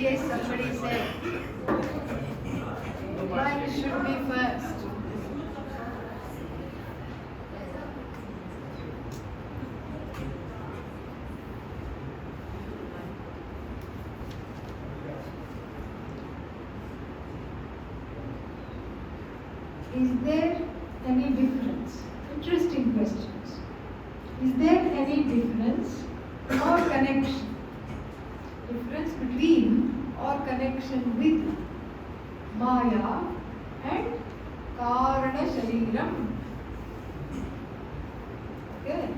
case somebody said, mine should be first. Is there any difference? Interesting questions. Is there any difference or connection? Difference between or connection with Maya and Karana Shariram? Okay.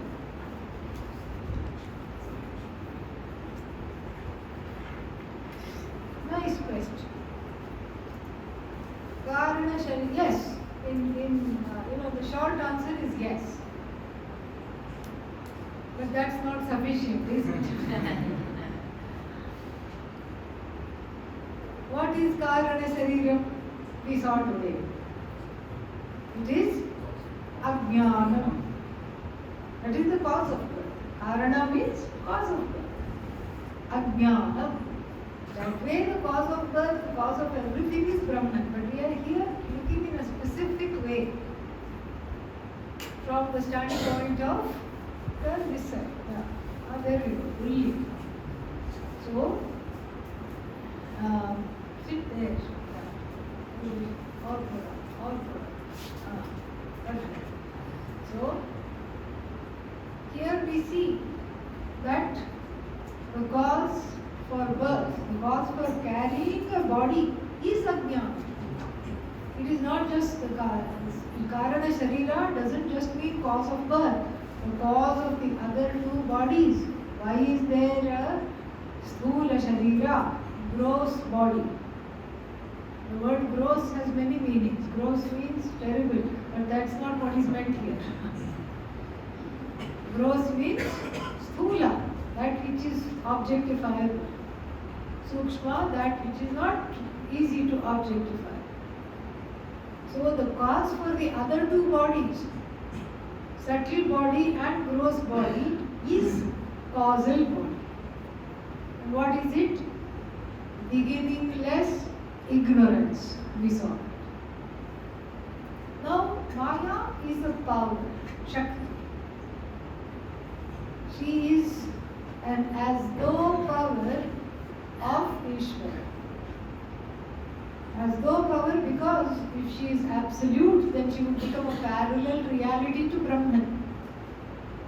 Nice question. Karana Shariram, yes. The short answer is yes. But that's not sufficient, is it? What is Karana Shariram? We saw today. It is Ajnana. That is the cause of birth. Karana means cause of birth. Ajnana. That way the cause of birth, the cause of everything is Brahman. But we are here looking in a specific way from the standpoint of this side. Yeah. There we go. Really. So, sit there. Yeah. All for. Perfect. So, here we see that the cause for birth, the cause for carrying a body is Ajnana. It is not just the Karana Sharira doesn't just mean cause of birth, the cause of the other two bodies. Why is there a Sthula Sharira, gross body? The word gross has many meanings. Gross means terrible, but that's not what is meant here. Gross means Sthula, that which is objectifiable. Sukshma, that which is not easy to objectify. So the cause for the other two bodies, subtle body and gross body, is causal body. And what is it? Beginningless ignorance, we saw it. Now, Maya is a power, Shakti. She is an as though power of Ishvara. As though power, because if she is absolute, then she would become a parallel reality to Brahman.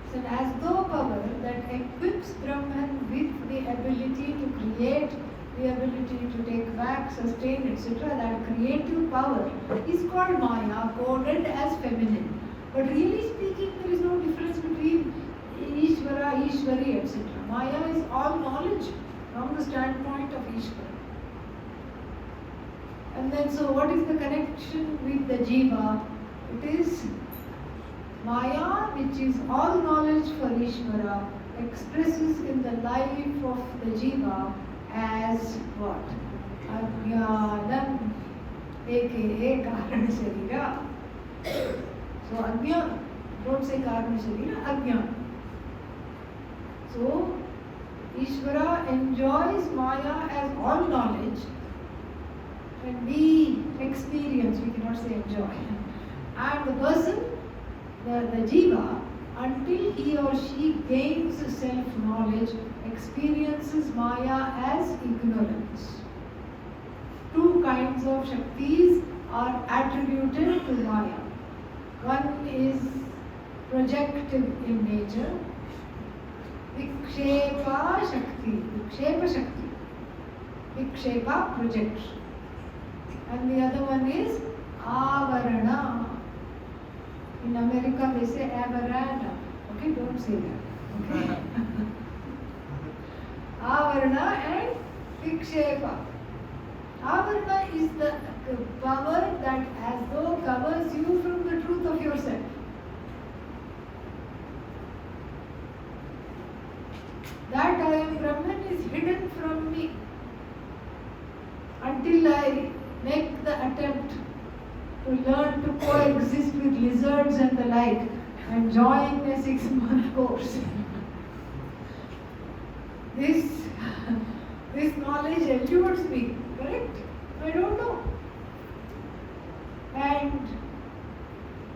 It's an as though power that equips Brahman with the ability to create, the ability to take back, sustain, etc. That creative power is called Maya, coded as feminine. But really speaking, there is no difference between Ishvara, Ishvari, etc. Maya is all knowledge from the standpoint of Ishvara. And then, so what is the connection with the Jiva? It is Maya, which is all knowledge for Ishvara, expresses in the life of the Jiva as what? Ajnanam, aka Karana Sharira. So Ajnana, don't say Karana Sharira, Ajnana. So Ishvara enjoys Maya as all knowledge, and we experience, we cannot say enjoy. And the person, the Jiva, until he or she gains self-knowledge, experiences Maya as ignorance. Two kinds of Shaktis are attributed to Maya. One is projective in nature, Vikshepa Shakti, Vikshepa Shakti, Vikshepa projection. And the other one is Avarana. In America they say Avarana. Okay, don't say that. Okay. Avarana and Vikshepa. Avarana is the power that as though covers you from the truth of yourself. That I am Brahman is hidden from me until I make the attempt to learn to coexist with lizards and the like and join a 6-month course. This This knowledge eludes me, correct? I don't know. And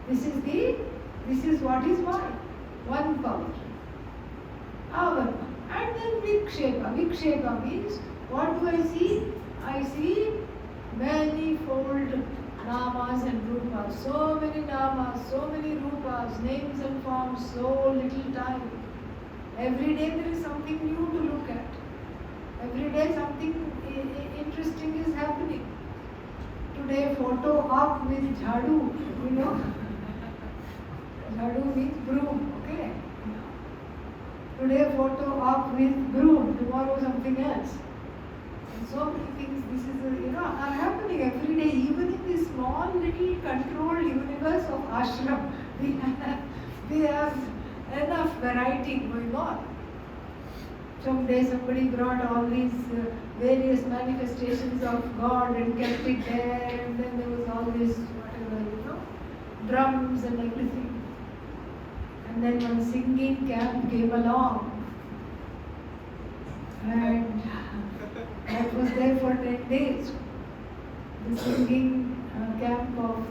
this is what is one power. Our one. And then Vikshepa. Vikshepa means, what do I see? I see manifold namas and rupas. So many namas, so many rupas, names and forms, so little time. Every day there is something new to look at. Every day something interesting is happening. Today photo op with jhadu, you know. Jhadu means broom, okay. Today photo op with broom, tomorrow something else. And so many things, this is, are happening every day, even in this small little controlled universe of ashram. We have enough variety going on. Someday somebody brought all these various manifestations of God and kept it there, and then there was all this whatever, drums and everything. And then one singing camp came along, and that was there for 10 days. The singing camp of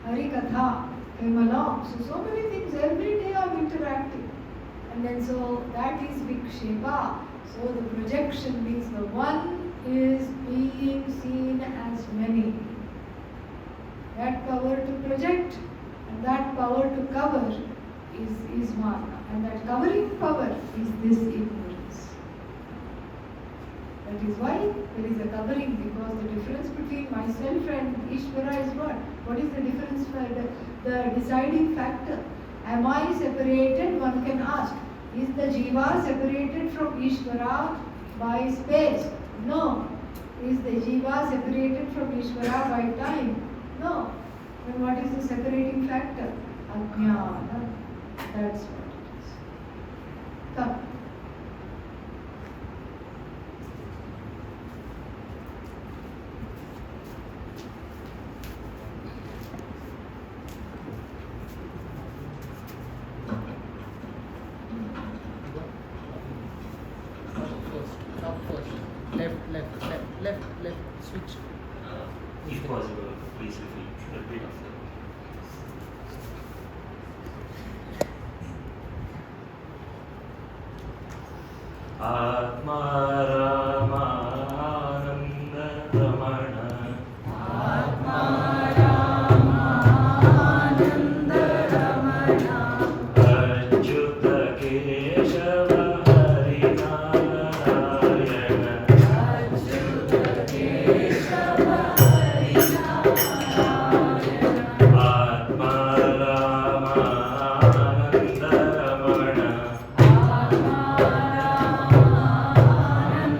Harikatha came along. So many things every day are interacting. And then so that is Vikshepa. So the projection means the one is being seen as many. That power to project and that power to cover is Maya. And that covering power is this ignorance. That is why there is a covering, because the difference between myself and Ishvara is what? What is the difference for the deciding factor? Am I separated? One can ask. Is the jiva separated from Ishvara by space? No. Is the jiva separated from Ishvara by time? No. Then what is the separating factor? Ajnana. That's what it is. Come. Left, switch. If possible, please repeat after. Atma Ramananda Ramana. Atma Ramananda Ramana. Achyuta Keshava Hari Narayana. Achyuta Keshava Hari Narayana. Atma Ramananda Ramana. Atma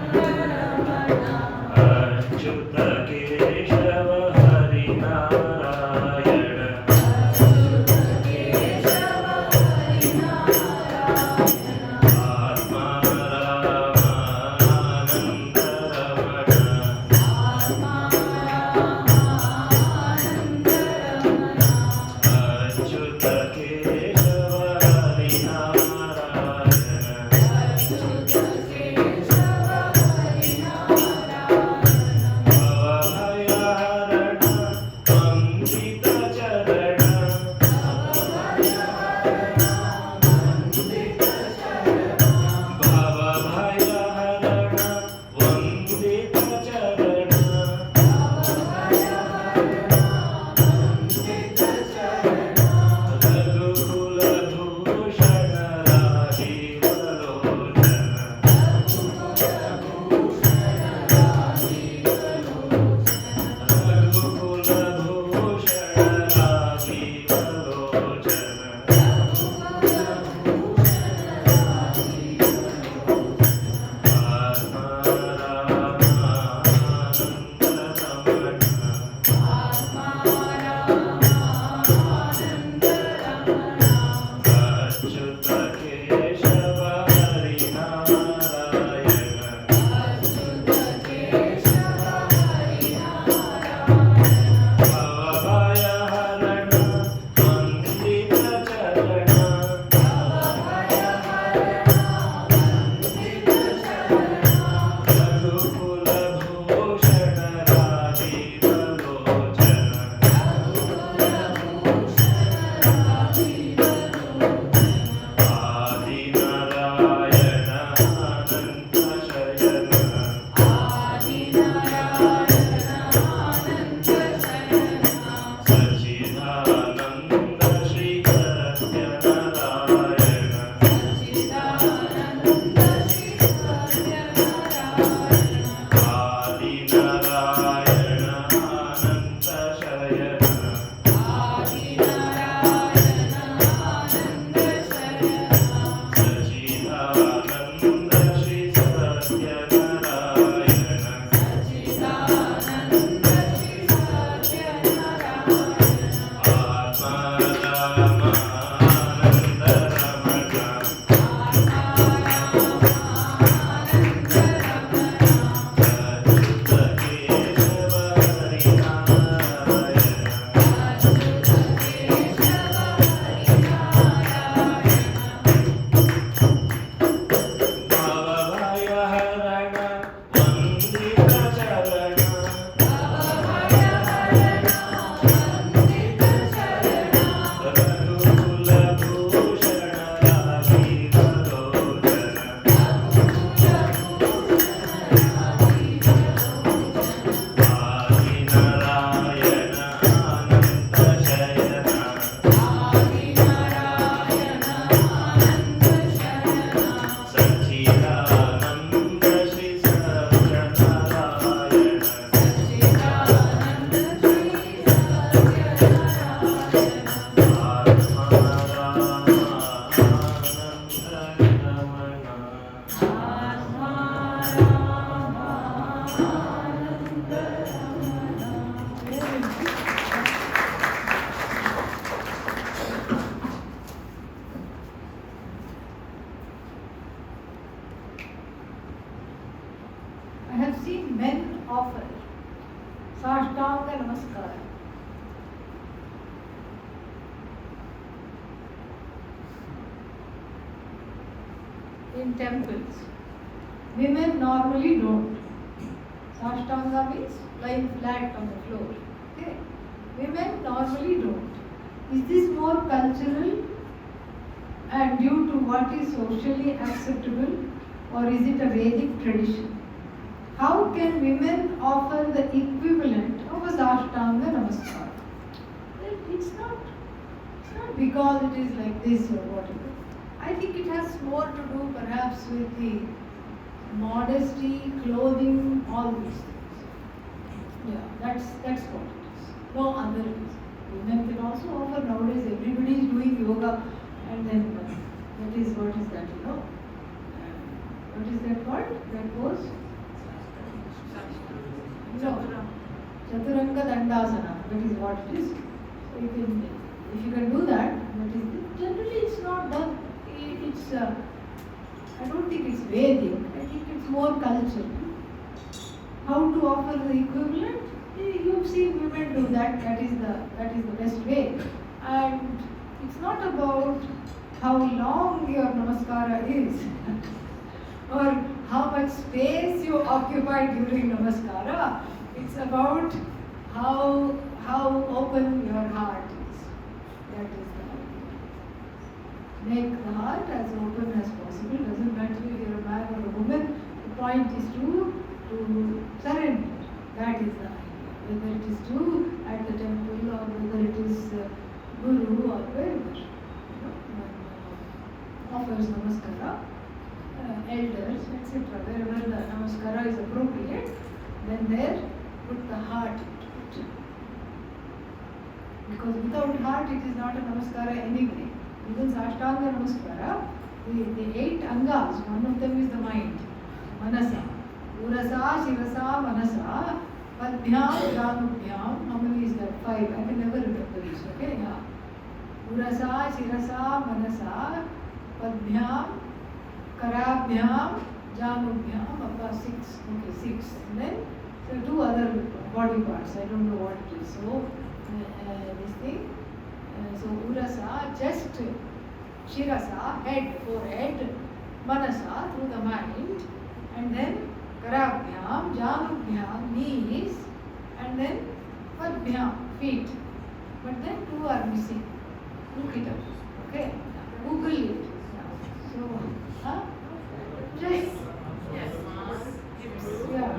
Ramananda सच्चिदानन्द श्री सत्यनारायण सच्चिदानन्द श्री सत्यनारायण आत्मा रामानन्द रमण आत्मा Ramanand I have seen men offer Sashtanga Namaskara. In temples. Women normally don't. Sashtanga means lying flat on the floor. Okay. Women normally don't. Is this more cultural and due to what is socially acceptable, or is it a Vedic tradition? How can women offer the equivalent of a Sashtanga Namaskar? It's not because it is like this or whatever. I think it has more to do perhaps with the modesty, clothing, all these things. Yeah, that's what it is. No other reason. Women can also offer nowadays. Everybody is doing yoga, and then that is what is that, you know? What is that called? That was no Chaturanga Dandasana. That is what it is. So you can, if you can do that, generally it's not done. It's I don't think it's Vedic. I think it's more cultural. How to offer the equivalent? You've seen women do that. That is the best way. And it's not about how long your namaskara is or how much space you occupy during namaskara. It's about how open your heart is. That is the idea. Make the heart as open as possible. Doesn't matter if you're a man or a woman. The point is to surrender. That is the idea. Whether it is to at the temple or whether it is guru or wherever. Offers namaskara, elders, etc. Wherever the namaskara is appropriate, then there put the heart into it. Because without heart it is not a namaskara anyway. Even Sashtanga Namaskara, the 8 angas, one of them is the mind, manasa. Urasa, Shirasa, Manasa, Padbhyam, Janubhyam. How many is that? 5. I can never remember this, okay? Yeah. Urasa, Shirasa, Manasa, Padbhyam, Karabhyam, Janubhyam, about 6. Okay, 6. And then, so 2 other body parts. I don't know what it is. So, this thing. So, Urasa, chest, Shirasa, head, forehead, Manasa, through the mind, and then Karabhyam, Janubhyam, knees, and then Padbhyam, feet. But then 2 are missing. Look it up. Okay? Google it. So, just. Yes. Yeah.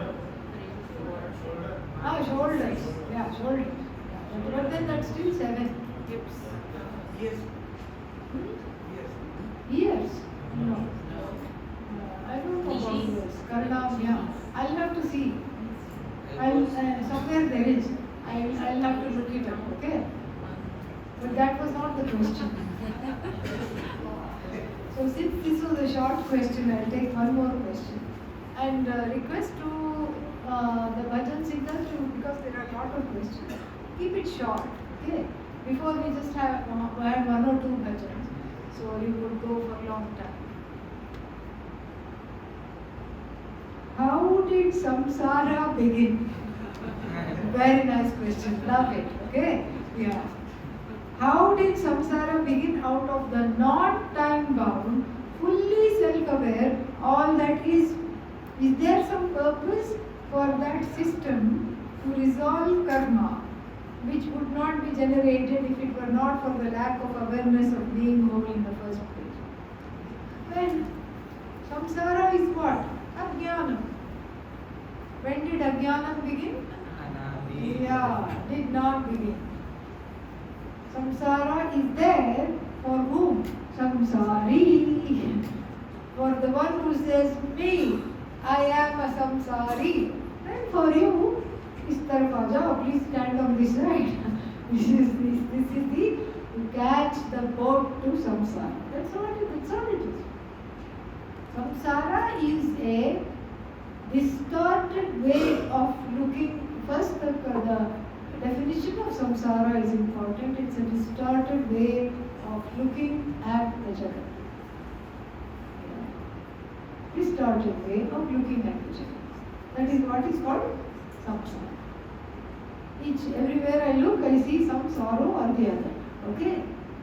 Shoulders. Yeah, shoulders. Yeah. But then that's still 7. Hips. Yes. Ears? No. I don't know about ears. Karnam, yeah. I'll have to see. Somewhere there is. I'll have to look it up, okay? But that was not the question. So since this was a short question, I'll take one more question. And request to the bhajan singers, because there are a lot of questions, keep it short, okay? Before we just had 1 or 2 bhajans, so you would go for a long time. How did samsara begin? Very nice question. Love it. Okay? Yeah. How did samsara begin out of the non-time bound, fully self-aware, all that is there some purpose for that system to resolve karma, which would not be generated if it were not for the lack of awareness of being whole in the first place? Well, samsara is what? Ajnanam. When did ajnanam begin? Yeah, did not begin. Samsara is there for whom? Samsari. For the one who says, me, I am a samsari, and for you, is taraf aa jao, please stand on this side. This is the, you catch the boat to samsara. That's all it is. Samsara is a distorted way of looking. First, the definition of samsara is important. It's a distorted way of looking at the Jagat. Distorted way of looking at the Jagat. That is what is called samsara. Everywhere I look, I see some sorrow or the other. Okay?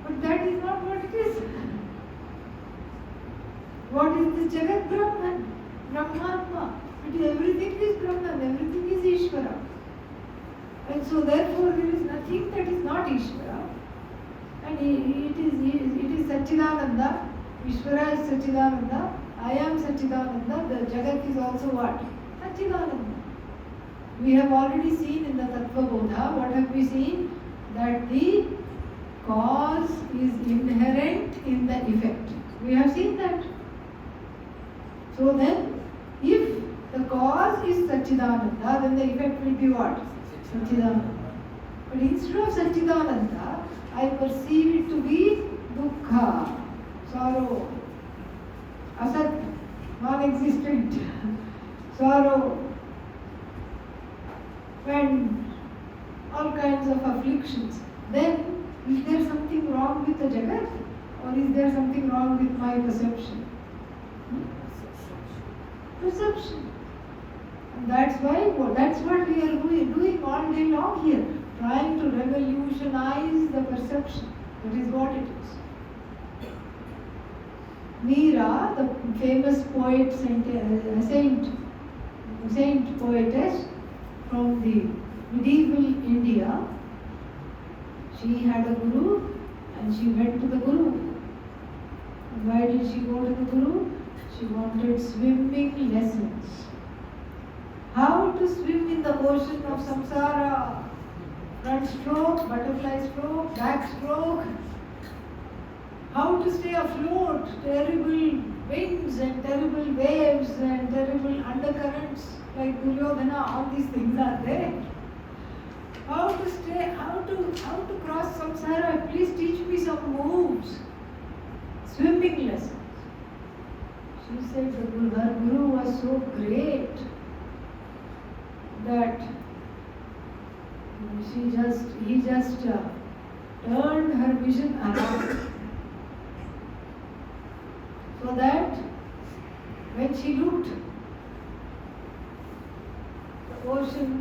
But that is not what it is. What is the Jagat? Brahman, Brahmatma. Everything is Brahman, everything is Ishvara. And so therefore there is nothing that is not Ishvara. And it is Satchidananda. Ishvara is Satchidananda. I am Satchidananda. The Jagat is also what? Satchidananda. We have already seen in the Tattva Bodha, what have we seen? That the cause is inherent in the effect. We have seen that. So then, if the cause is Satchidananda, then the effect will be what? Satchidananda. But instead of Satchidananda, I perceive it to be Dukkha, sorrow, Asat, non-existent, sorrow, and all kinds of afflictions. Then, is there something wrong with the Jagat? Or is there something wrong with my perception? Perception. And that's what we are doing all day long here, trying to revolutionize the perception. That is what it is. Meera, the famous poet, saint poetess from the medieval India, she had a guru and she went to the guru. And why did she go to the guru? She wanted swimming lessons. How to swim in the ocean of samsara. Front stroke, butterfly stroke, back stroke. How to stay afloat. Terrible winds and terrible waves and terrible undercurrents like Duryodhana. All these things are there. How to cross samsara. Please teach me some moves. Swimming lessons. She said her guru was so great that he just turned her vision around. So that when she looked, the ocean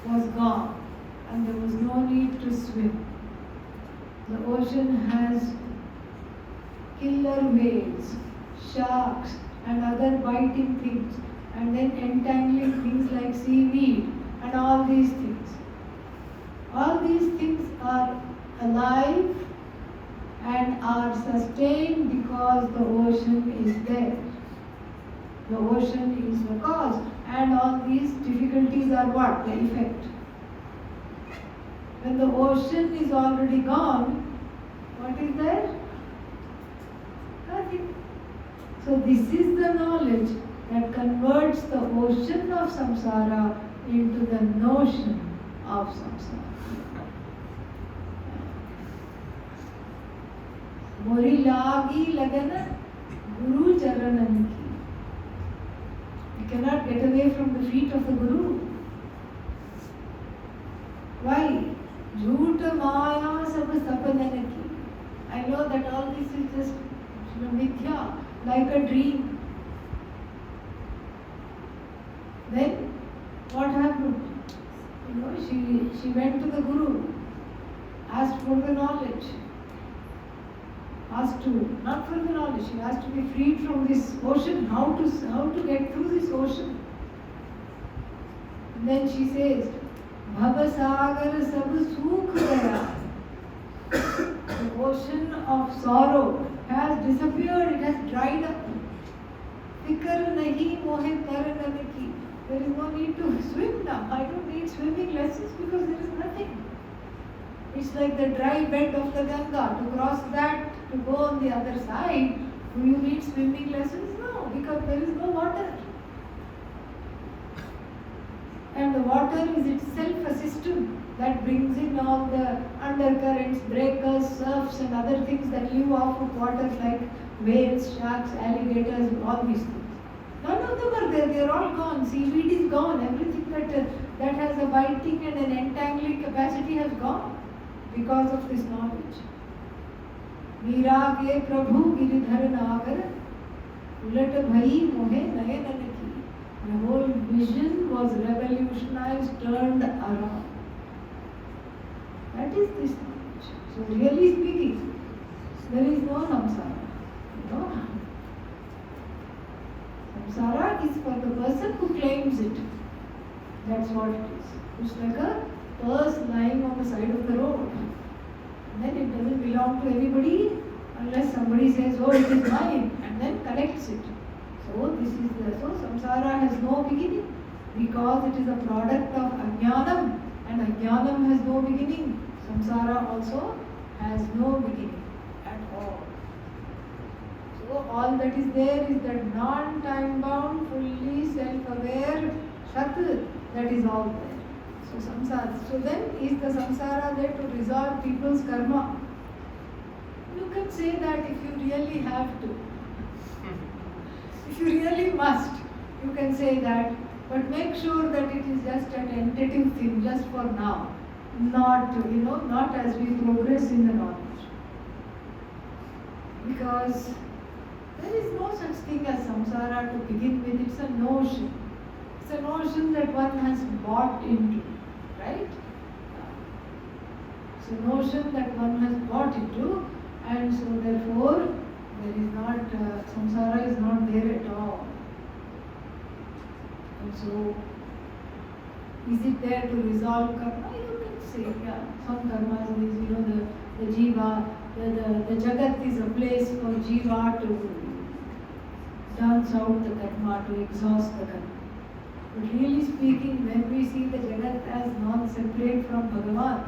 was gone and there was no need to swim. The ocean has killer whales, sharks and other biting things, and then entangling things like seaweed and all these things. All these things are alive and are sustained because the ocean is there. The ocean is the cause, and all these difficulties are what? The effect. When the ocean is already gone, what is there? Nothing. So this is the knowledge that converts the ocean of samsara into the notion of samsara. Mori lagi lagana guru charanan ki. You cannot get away from the feet of the guru. Why? Jhoot maya sab sapanan ki. I know that all this is just mithya, like a dream. Then what happened? She went to the guru, asked for the knowledge. Not for the knowledge, she asked to be freed from this ocean, how to get through this ocean. And then she says, Bhavasagar sab sukh gaya. The ocean of sorrow has disappeared, it has dried up. Fikar nahi mohe tar ki. There is no need to swim now. I don't need swimming lessons because there is nothing. It's like the dry bed of the Ganga. To cross that, to go on the other side, Do you need swimming lessons? No, because there is no water. And the water is itself a system that brings in all the undercurrents, breakers, surfs and other things that live off of water like whales, sharks, alligators, all these things. None of them are there, they are all gone. Seaweed is gone, everything that has a biting and an entangling capacity has gone because of this knowledge. Meera के प्रभु गिरिधर नागर उलट भई मोहे नयन की. The whole vision was revolutionized, turned around. That is this knowledge. So really speaking, there is no samsara. No. Samsara is for the person who claims it. That's what it is. It's like a purse lying on the side of the road. And then it doesn't belong to anybody unless somebody says, oh, it is mine, and then collects it. So this is so samsara has no beginning because it is a product of ajnanam, and ajnanam has no beginning. Samsara also has no beginning at all. So all that is there is that non-time bound, fully self-aware Shat, that is all there. So samsara. So then is the samsara there to resolve people's karma? You can say that if you really have to. If you really must, you can say that, but make sure that it is just a tentative thing, just for now, not as we progress in the knowledge. Because there is no such thing as samsara to begin with, it's a notion. It's a notion that one has bought into, right? It's a notion that one has bought into, and so therefore, there is not, samsara is not there at all. And so, is it there to resolve karma? You can say, yeah, some karmas is, the jiva, the jagat is a place for jiva to dance out the karma, to exhaust the karma. But really speaking, when we see the jagat as non-separate from Bhagavan,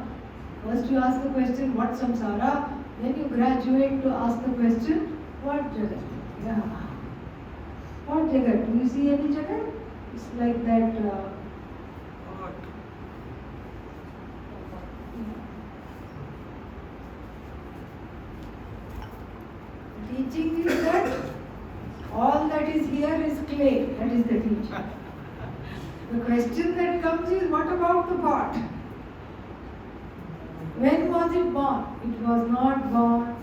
first you ask the question, what samsara? Then you graduate to ask the question, what jagat? Yeah. What jagat? Do you see any jagat? It's like that. Teaching is that all that is here is clay. That is the teaching. The question that comes is, what about the pot? When was it born? It was not born.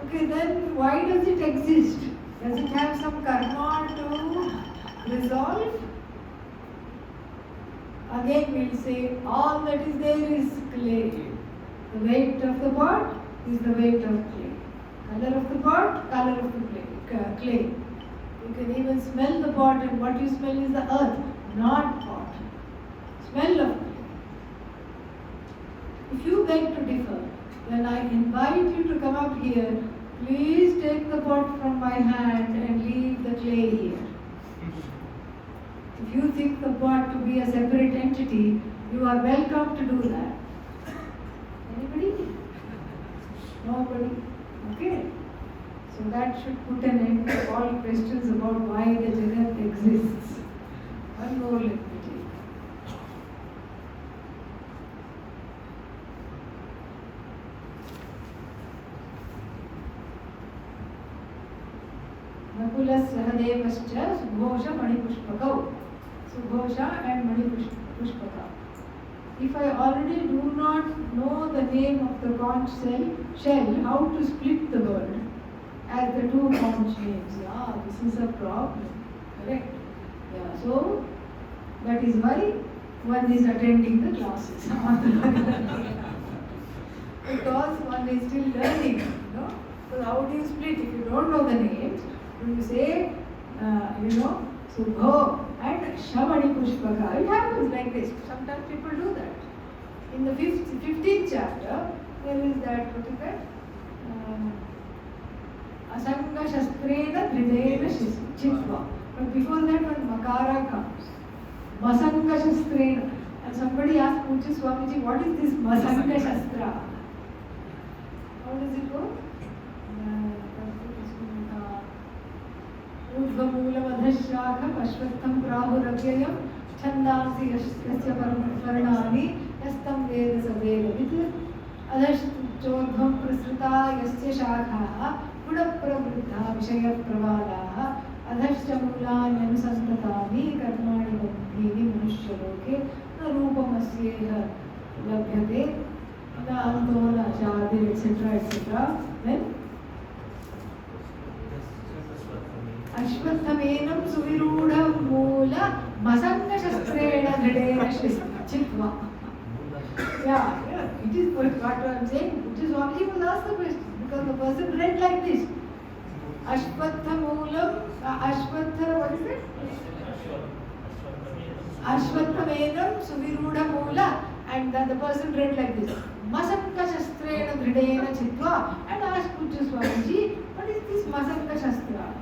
Okay, then why does it exist? Does it have some karma to resolve? Again we'll say, all that is there is clay. The weight of the pot is the weight of clay. Color of the pot, color of the clay. You can even smell the pot, and what you smell is the earth, not pot. Smell of clay. If you beg to differ, then I invite you to come up here. Please take the pot from my hand and leave the clay here. If you think the pot to be a separate entity, you are welcome to do that. Anybody? Nobody? Okay. So that should put an end to all questions about why the Jagat exists. One more let me take. Nakulas Sahadevascha Subhosha Manipushpakau. Subhosha and Manipushpaka. If I already do not know the name of the conch shell, how to split the word as the two conch names? Yeah, this is a problem. Correct? Yeah, so that is why one is attending the classes. Because one is still learning, So how do you split? If you don't know the names, you say, Subho and Shamani Pushpaka. It happens like this. Sometimes people do that. In the 15th chapter, there is that, what is that? Asanga Shastrena Hridena Chitva. But before that, when Makara comes, Masanga Shastrena. And somebody asked Puja Swamiji, what is this Masanga Shastra? How does it go? ऊर्ध्वमूलमधःशाखम् अश्वत्थं प्राहुरव्ययं छन्दांसि यस्य पर्णानि यस्तं वेद स वेदवित् अधश्चोर्ध्वं प्रसृता यस्य शाखाः गुणप्रवृद्धा विषयप्रवालाः अधश्च मूलान्यनुसन्ततानि कर्माणि बद्धीनि मनुष्यलोके न रूपमस्येह लभ्यते न अन्तो न चादिर् etc. Then अश्वत्थमेनं सुविरूढमूल मसङ्गशस्त्रेण दृढेन चित्वा. Yeah, it is what I am saying. It is Swamiji was asked the question because the person read like this. Ashwatha Moolam, Ashwatha, what is it? Ashwatha Menam Suvirudha Moola, and the person read like this. Masanka Shastrena Dridena Chitva, and asked Pujya Swamiji, what is this Masanka Shastra?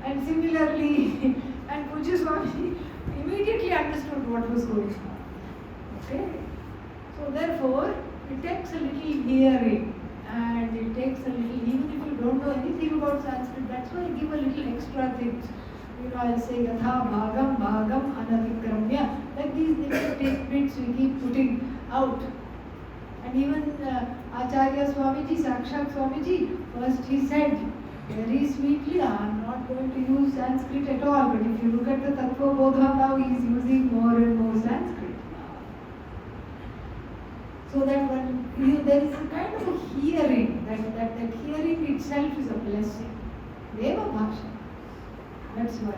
And similarly, and Pujya Swamiji immediately understood what was going on. Okay? So therefore, it takes a little hearing and it takes a little, even if you don't know anything about Sanskrit, that's why I give a little extra things. You know, I'll say Yatha Bhagam Bhagam Anavikramya. Like these little bits we keep putting out. And even Acharya Swamiji, Sakshat Swamiji, first he said very sweetly, I'm not going to use Sanskrit at all, but if you look at the Tattva Bodha now, he is using more and more Sanskrit. So that when there is a kind of a hearing, that hearing itself is a blessing. Deva Bhasha. That's why.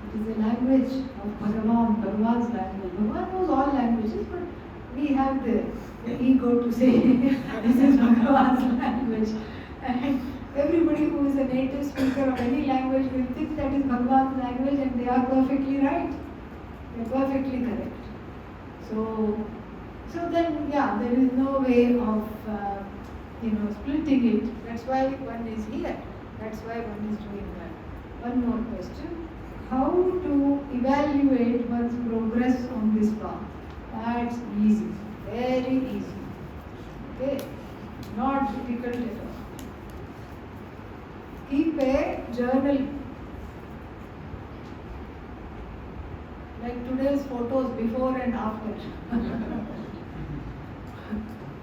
It is the language of Bhagavan's language. Bhagavan knows all languages, but we have the ego to say this is Bhagavan's language. And everybody who is a native speaker of any language will think that is Bhagavan's language, and they are perfectly right. They are perfectly correct. So then, yeah, there is no way of, splitting it. That's why one is here. That's why one is doing that. One more question. How to evaluate one's progress on this path? That's easy. Very easy. Okay? Not difficult at all. Keep a journal. Like today's photos before and after.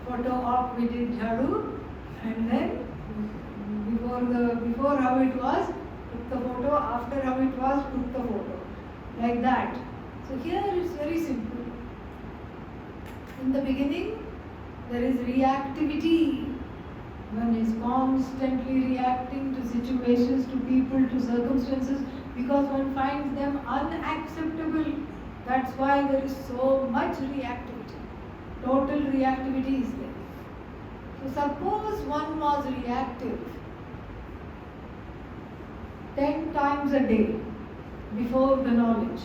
Photo of we did jhadu, and then before how it was, took the photo, after how it was, took the photo. Like that. So here it's very simple. In the beginning, there is reactivity. One is constantly reacting to situations, to people, to circumstances, because one finds them unacceptable. That's why there is so much reactivity. Total reactivity is there. So suppose one was reactive 10 times a day before the knowledge.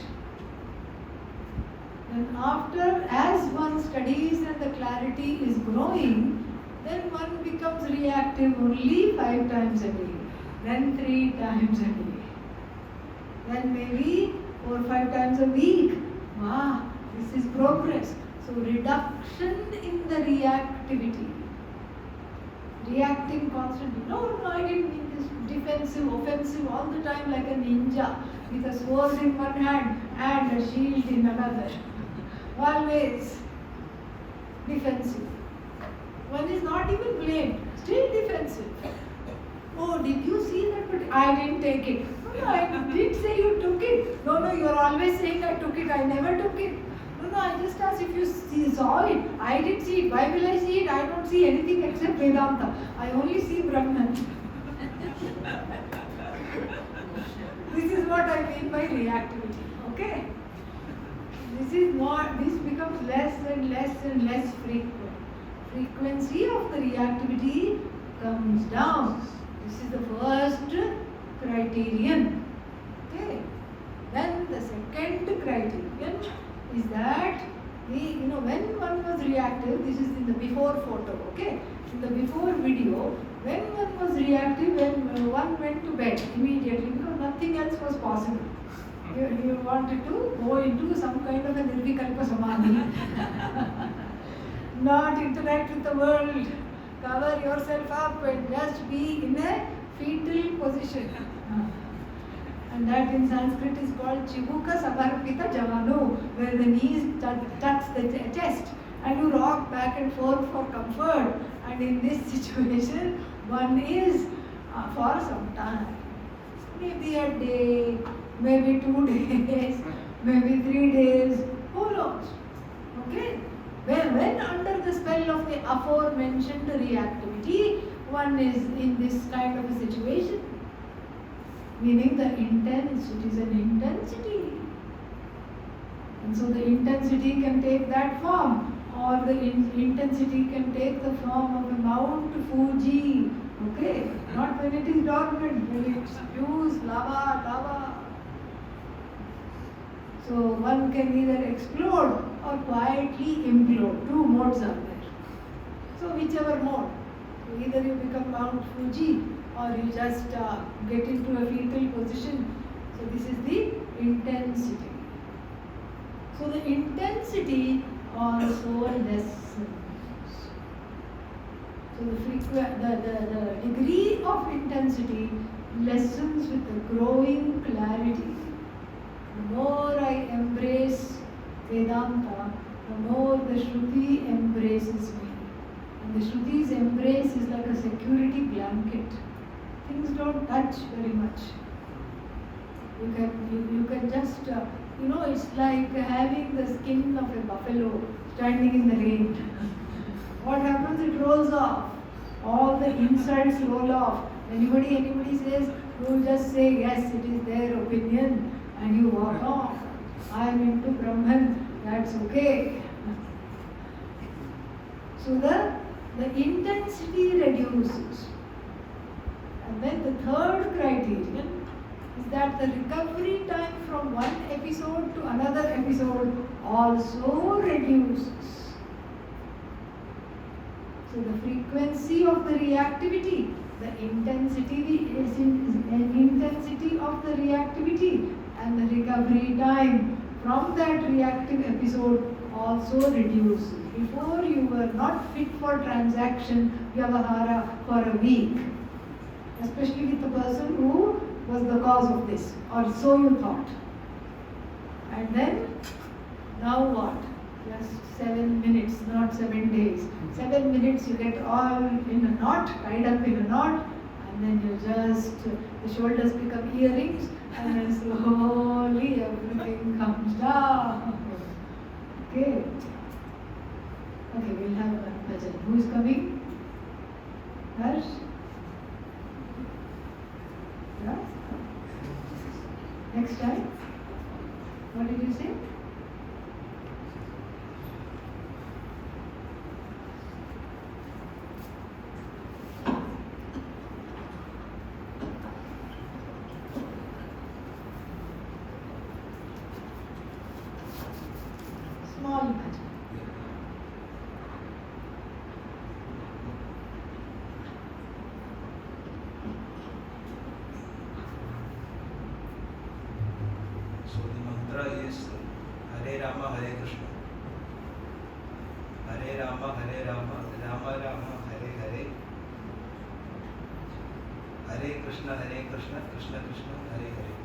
Then after, as one studies and the clarity is growing, then one becomes reactive only 5 times a day, then 3 times a day, then maybe 4 or 5 times a week. Wow, this is progress. So reduction in the reactivity. Reacting constantly. No, I didn't mean this. Defensive, offensive all the time like a ninja with a sword in one hand and a shield in another. Always defensive. One is not even blamed, still defensive. Oh, did you see that? But I didn't take it. No, I did say you took it. No, you're always saying I took it. I never took it. No, I just asked if you saw it. I did see it. Why will I see it? I don't see anything except Vedanta. I only see Brahman. This is what I mean by reactivity. Okay? This becomes less and less and less frequent. Frequency of the reactivity comes down. This is the first criterion. Okay? Then the second criterion is that when one was reactive, this is in the before photo, okay? In the before video, when one was reactive, when one went to bed immediately because nothing else was possible. You wanted to go into some kind of a nirvikalpa samadhi. Not interact with the world, cover yourself up and just be in a fetal position. And that in Sanskrit is called Chibuka Samarpita Javanu, where the knees touch the chest and you rock back and forth for comfort. And in this situation, one is for some time. Maybe a day, maybe 2 days, maybe 3 days, who knows? Okay? When under the spell of the aforementioned reactivity, one is in this kind of a situation, meaning the intense, it is an intensity. And so the intensity can take that form, or the intensity can take the form of a Mount Fuji. Okay? Not when it is dormant, when it spews lava. So one can either explode or quietly implode. 2 modes are there. So whichever mode. So either you become Mount Fuji or you just get into a fetal position. So this is the intensity. So the intensity also lessens. So the degree of intensity lessens with the growing clarity. The more I embrace Vedanta, the more the Shruti embraces me. And the Shruti's embrace is like a security blanket. Things don't touch very much. You can just, it's like having the skin of a buffalo standing in the rain. What happens? It rolls off. All the insults roll off. Anybody says, you just say, yes, it is their opinion, and you walk off. I am into Brahman, that's okay. So the intensity reduces. And then the third criterion is that the recovery time from one episode to another episode also reduces. So the frequency of the reactivity, the intensity of the reactivity, and the recovery time from that reactive episode also reduces. Before you were not fit for transaction, vyavahara, for a week. Especially with the person who was the cause of this, or so you thought. And then, now what? Just 7 minutes, not 7 days. 7 minutes you get all in a knot, tied up in a knot, and then you just, the shoulders become earrings, and then slowly everything comes down. Okay. Okay, we'll have a bhajan. Who is coming? Harsh? Yeah? Next time? What did you say? Small bhajan. So the mantra is Hare Rama, Hare Krishna. Hare Rama, Hare Rama, Rama Rama, Hare Hare. Hare Krishna, Krishna Krishna, Hare Hare.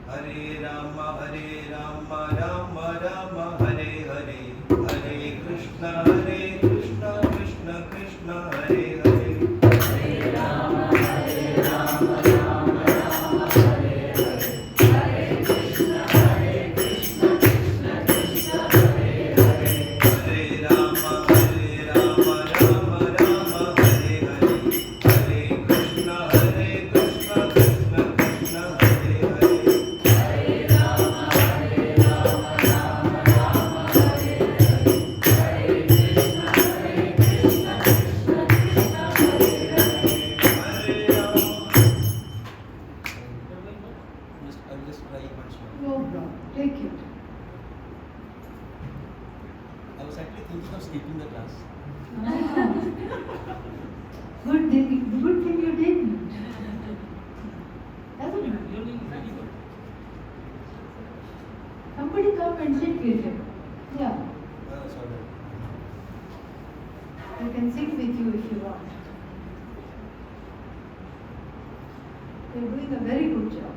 Hare Rama, Rama Rama, Hare Hare. Hare Krishna, Krishna Krishna, Hare Hare. Hare Rama, Rama Rama, Hare Hare. Hare Krishna, Krishna Krishna, Hare Hare. Hare Rama, Rama Rama, Hare Hare. Hare Krishna, Krishna Krishna, Hare Hare. Hare Rama, Rama Rama, Hare Hare. Hare Krishna, Krishna Krishna, Hare Hare. I'll just try once more. No problem. Take it. I was actually thinking of skipping the class. Good thing you didn't. Learning is very good. Somebody come and sit with him. Yeah, I can sit with you if you want. You're doing a very good job.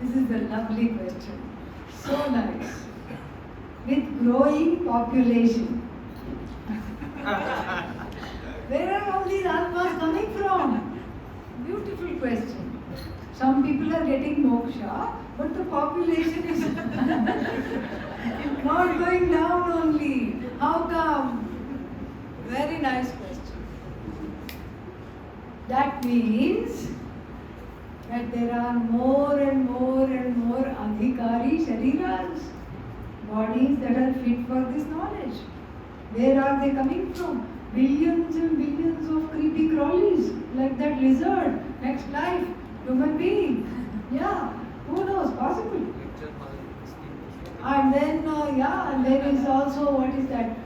This is a lovely question. So nice. With growing population, where are all these atmas coming from? Beautiful question. Some people are getting moksha, but the population is not going down only. How come? Very nice question. That means that there are more and more and more adhikari shariras, bodies that are fit for this knowledge. Where are they coming from? Billions and billions of creepy crawlies, like that lizard, next life, human being. Yeah, who knows, possible. And then, and there is also, what is that?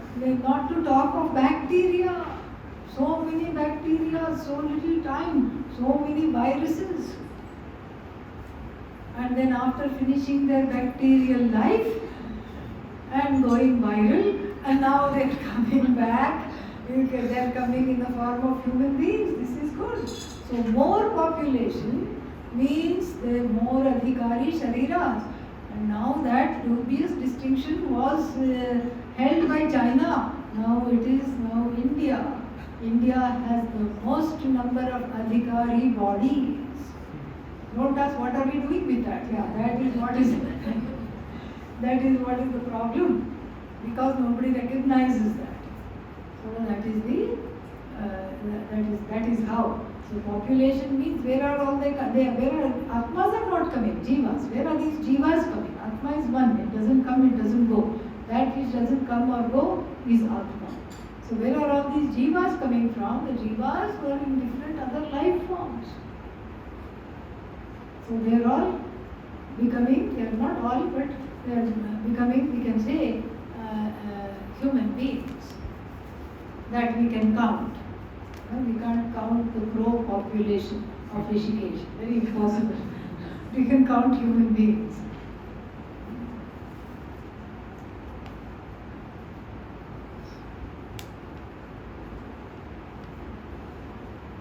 Not to talk of bacteria. So many bacteria, so little time, so many viruses. And then after finishing their bacterial life and going viral, and now they're coming back, they're coming in the form of human beings. This is good. So more population means there are more adhikari shariras. And now that dubious distinction was held by China. Now it is now India. India has the most number of adhikari bodies. Don't ask what are we doing with that. Yeah, that is what is that is what is the problem, because nobody recognizes that. So that is the that is how. So population means where are all where are Atmas are not coming, Jivas. Where are these Jivas coming? Atma is one, it doesn't come, it doesn't go. That which doesn't come or go is Atma. So where are all these Jivas coming from? The Jivas were in different other life forms. So they are all becoming, they are not all, but they are becoming, we can say, human beings that we can count. We can't count the crow population of Rishikesh. Very impossible. We can count human beings.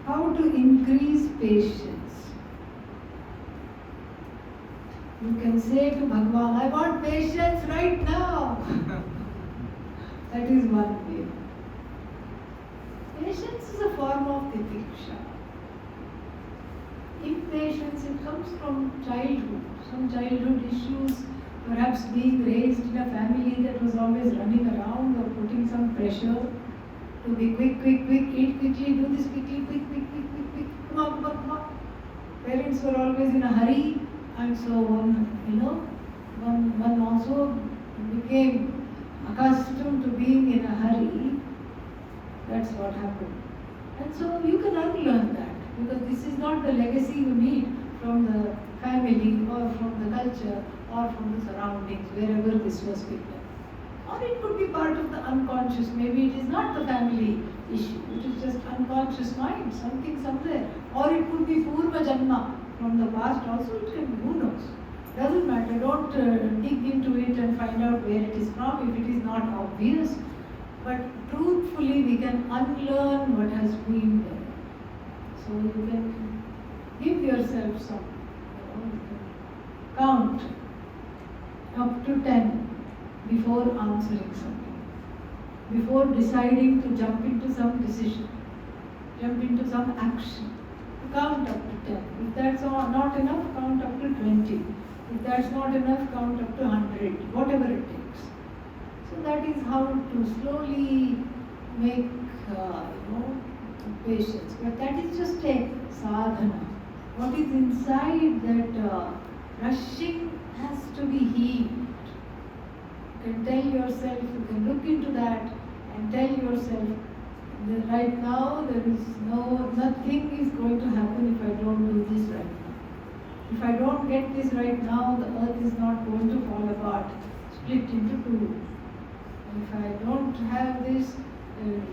How to increase patience? You can say to Bhagavan, I want patience right now. That is one way. Patience is a form of titiksha. Impatience, it comes from childhood. Some childhood issues, perhaps being raised in a family that was always running around or putting some pressure to be quick, eat quickly, do this quickly, quick, come on. Parents were always in a hurry, and so one also became accustomed to being in a hurry. That's what happened. And so you can unlearn that, because this is not the legacy you need from the family or from the culture or from the surroundings, wherever this was picked up. Or it could be part of the unconscious. Maybe it is not the family issue. It is just unconscious mind, something somewhere. Or it could be Purva Janma from the past also. It can be, who knows? Doesn't matter. Don't dig into it and find out where it is from if it is not obvious. But truthfully, we can unlearn what has been there. So you can give yourself some, you can count up to 10 before answering something, before deciding to jump into some decision, jump into some action. Count up to 10. If that's not enough, count up to 20. If that's not enough, count up to 100, whatever it takes. So that is how to slowly make, patience. But that is just a sadhana. What is inside that rushing has to be healed. You can tell yourself, you can look into that and tell yourself that right now there is nothing is going to happen if I don't do this right now. If I don't get this right now, the earth is not going to fall apart, split into two. If I don't have this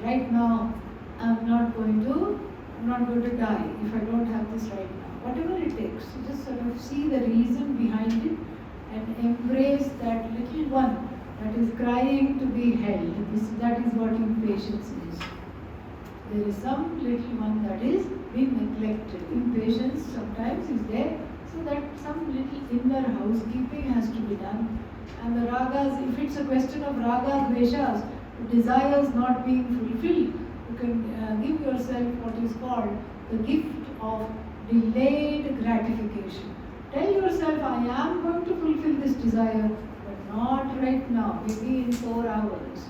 right now, I'm not going to die if I don't have this right now. Whatever it takes, just sort of see the reason behind it and embrace that little one that is crying to be held. That is what impatience is. There is some little one that is being neglected. Impatience sometimes is there, so that some little inner housekeeping has to be done. And the ragas, if it's a question of raga dveshas, desires not being fulfilled, you can give yourself what is called the gift of delayed gratification. Tell yourself, I am going to fulfill this desire, but not right now, maybe in 4 hours.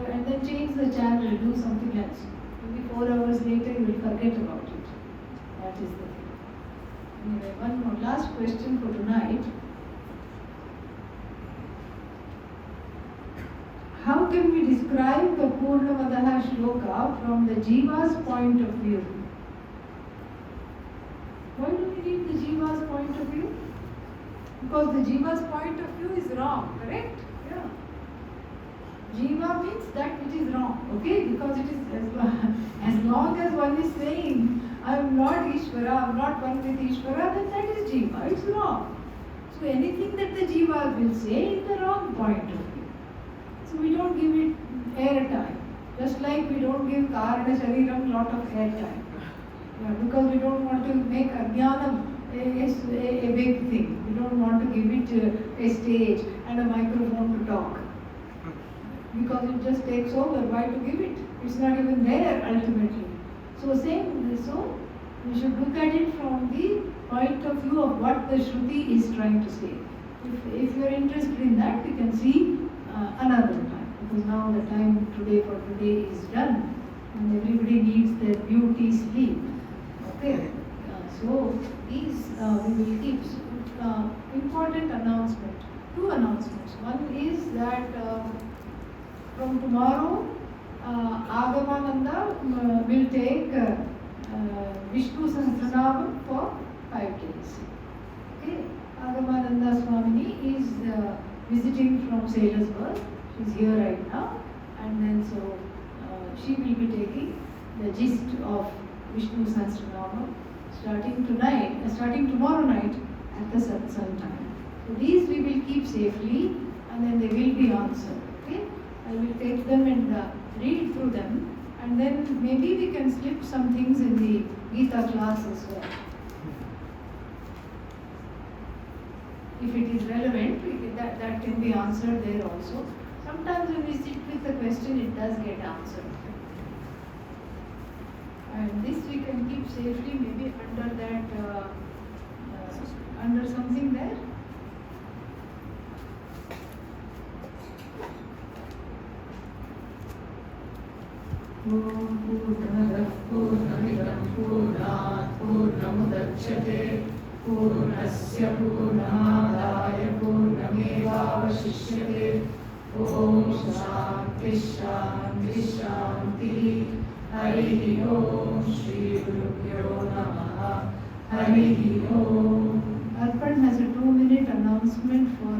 And then change the channel, do something else. Maybe 4 hours later you will forget about it. That is the thing. Anyway, one more last question for tonight. How can we describe the Purnamadaha shloka from the Jiva's point of view? Why do we need the Jiva's point of view? Because the Jiva's point of view is wrong, correct? Yeah. Jiva means that which is wrong, okay? Because it is as long as one is saying, I am not Ishvara, I am not one with Ishvara, then that is Jiva, it's wrong. So anything that the Jiva will say is the wrong point of view. So we don't give it airtime. Just like we don't give Karana Shariram lot of airtime. Yeah, because we don't want to make Ajnanam a big thing. We don't want to give it a stage and a microphone to talk. Because it just takes over. Why to give it? It's not even there ultimately. So we should look at it from the point of view of what the Shruti is trying to say. If you are interested in that, we can see another time. Because now the time today for today is done and everybody needs their beauty sleep. Okay. So these we will keep. Important announcement. Two announcements. One is that from tomorrow, Agamananda will take Vishnu Sahasranamam for 5 days. Okay. Agamananda Swamini is visiting from Sailorsburg. She's here right now, and then so she will be taking the gist of Vishnu Sahasranamam starting tomorrow night at the satsang time. So these we will keep safely, and then they will be answered. Okay, I will take them and read through them, and then maybe we can slip some things in the Gita class as well. If it is relevant, that can be answered there also. Sometimes when we sit with the question, it does get answered. And this we can keep safely, maybe under that, under something there. Purnamadaः Purnamidam Purnat Purnamudachyate Purnasya Purnamadaya Purnamevavashishyate. Om Shanti Shanti Shanti. Hari Om Shri Gurubhyo Namaha. Hari Om. Arpan has a 2-minute announcement for